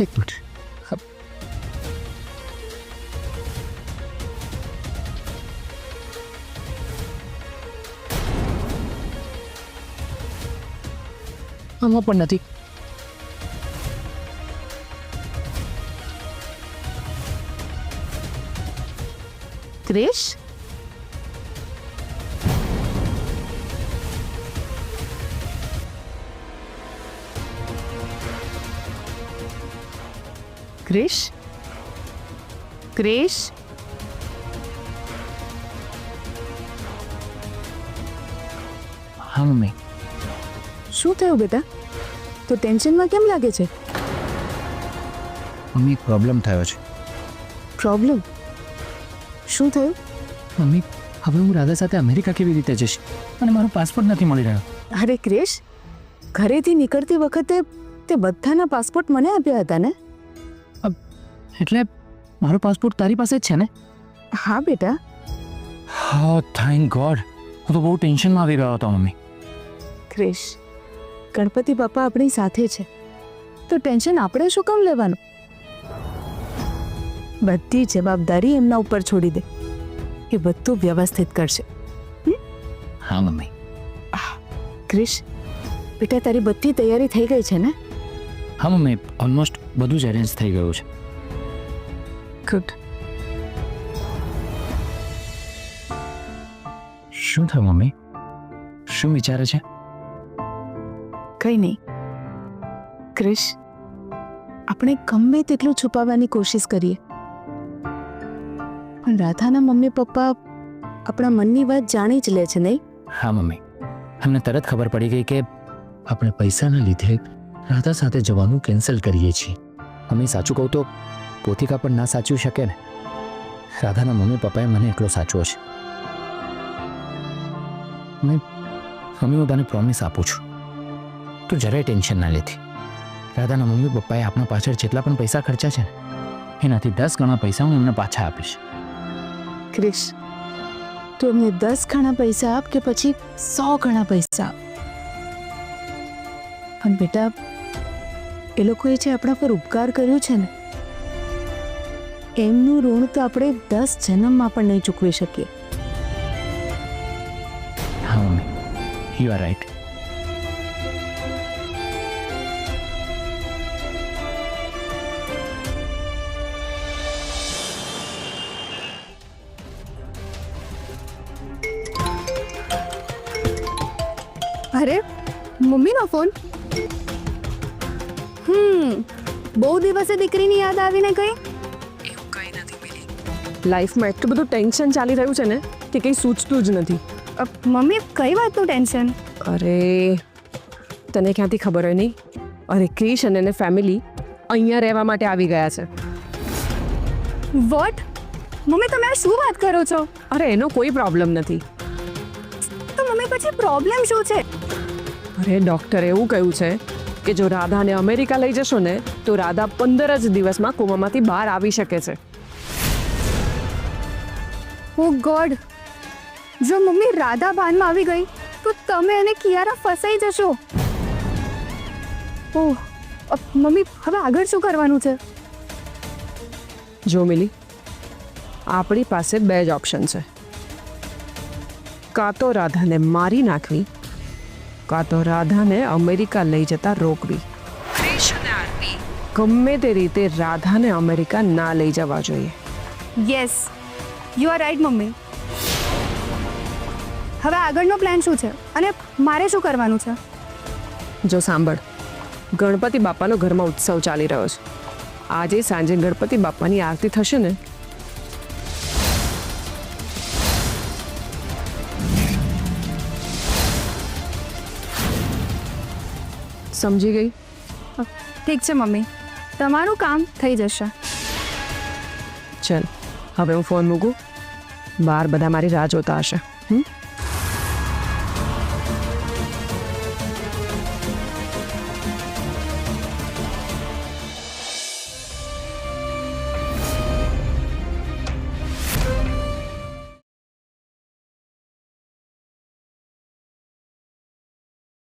એક મિનિટ. આમાં પણ નથી. ક્રિશ, ક્રિશ, ક્રિશ, હા મમ્મી. શું થયું બેટા? તો ટેન્શનમાં કેમ લાગે છે? મમ્મી એક પ્રોબ્લેમ થયો છે. પ્રોબ્લેમ? શું થયું? મમ્મી હવે હું રાધા સાથે અમેરિકા કેવી રીતે જઈશ અને મારો પાસપોર્ટ નથી મળી રહ્યો. અરે ક્રિશ, ઘરેથી નીકળતી વખતે તે બધાના પાસપોર્ટ મને આપ્યા હતા ને? એટલે મારો પાસપોર્ટ તારી પાસે જ છે ને? હા બેટા. હા, થેન્ક ગોડ. હું તો બહુ ટેન્શનમાં આવી ગયો હતો મમ્મી. ક્રિશ, ગણપતિ બાપા આપણી સાથે છે તો ટેન્શન આપણે શું કામ લેવાનું? બધી જવાબદારી એમના ઉપર છોડી દે, એ બધું વ્યવસ્થિત કરશે. હા મમ્મી. ક્રિશ બેટા, તારી બધી તૈયારી થઈ ગઈ છે ને? હા મમ્મી, ઓલમોસ્ટ બધું જ અરેન્જ થઈ ગયું છે. ગુડ. શું થયું મમ્મી? શું વિચારે છે? કંઈ નહીં ક્રિશ, આપણે ગમે તેટલું છુપાવવાની કોશિશ કરીએ પણ રાધાના મમ્મી પપ્પા આપણા મનની વાત જાણી જ લે છે, નહીં? હા મમ્મી, અમને તરત ખબર પડી ગઈ કે આપણે પૈસાના લીધે રાધા સાથે જવાનું કેન્સલ કરીએ છીએ. મમ્મી સાચું કહું તો પોતિકા પણ ના સાચવી શકે ને. રાધાના મમ્મી પપ્પાએ મને એકલો સાચવો છે. મમ્મી, હું તને પ્રોમિસ આપું છું, તું જરાય ટેન્શન ના લેતી. રાધાના મમ્મી પપ્પાએ આપણા પાછળ જેટલા પણ પૈસા ખર્ચા છે ને એનાથી 10 ગણા પૈસા હું એમને પાછા આપીશ. ક્રિશ, તું એમને 10 ગણા પૈસા આપ કે પછી 100 ગણા પૈસા આપ, પણ બેટા એ લોકોએ જે આપણા પર ઉપકાર કર્યો છે ને એમનું ઋણ તો આપણે 10 જન્મમાં પણ નહીં ચૂકવી શકીએ. હા મમ્મી, યુ આર રાઈટ. અરે મમ્મીનો ફોન. બહુ દિવસે દીકરીની યાદ આવીને કઈ? એવું કંઈ નથી મિલી. લાઈફમાં એટલું બધું ટેન્શન ચાલી રહ્યું છે ને કે કંઈ સૂચતું જ નથી. મમ્મી કઈ વાતનું ટેન્શન? અરે તને ક્યાંથી ખબર હોય નહીં? અરે ક્રિશ અને એને ફેમિલી અહીંયા રહેવા માટે આવી ગયા છે. વોટ? મમ્મી તમે આ શું વાત કરો છો? અરે એનો કોઈ પ્રોબ્લેમ નથી. તો મમ્મી પછી પ્રોબ્લેમ શું છે? અરે ડૉક્ટરે એવું કહ્યું છે કે જો રાધાને અમેરિકા લઈ જશો ને તો રાધા 15 જ દિવસમાં કોમામાંથી બહાર આવી શકે છે. ઓ ગોડ, જો મમ્મી રાધા ભાનમાં આવી ગઈ તો તમે અને કિયારા ફસાઈ જશો. ઓહ મમ્મી, હવે આગળ શું કરવાનું છે? જો મિલી, આપણી પાસે 2 જ ઓપ્શન છે. કાં તો રાધાને મારી નાખવી, કાં તો રાધાને અમેરિકા લઈ જતા રોકવી. ક્રિશ અને આરતી ગમે તે રીતે રાધાને અમેરિકા ના લઈ જવા જોઈએ. Yes, you are right mummy. હવે આગળનો પ્લાન શું છે અને મારે શું કરવાનું છે? જો સાંભળ, ગણપતિ બાપાનો ઘરમાં ઉત્સવ ચાલી રહ્યો છે. આજે સાંજે ગણપતિ બાપાની આરતી થશે ને સમજી ગઈ? ઠીક છે મમ્મી, તમારું કામ થઈ જશે. ચલ હવે હું ફોન મૂકું, બહાર બધા મારી રાહ જોતા હશે.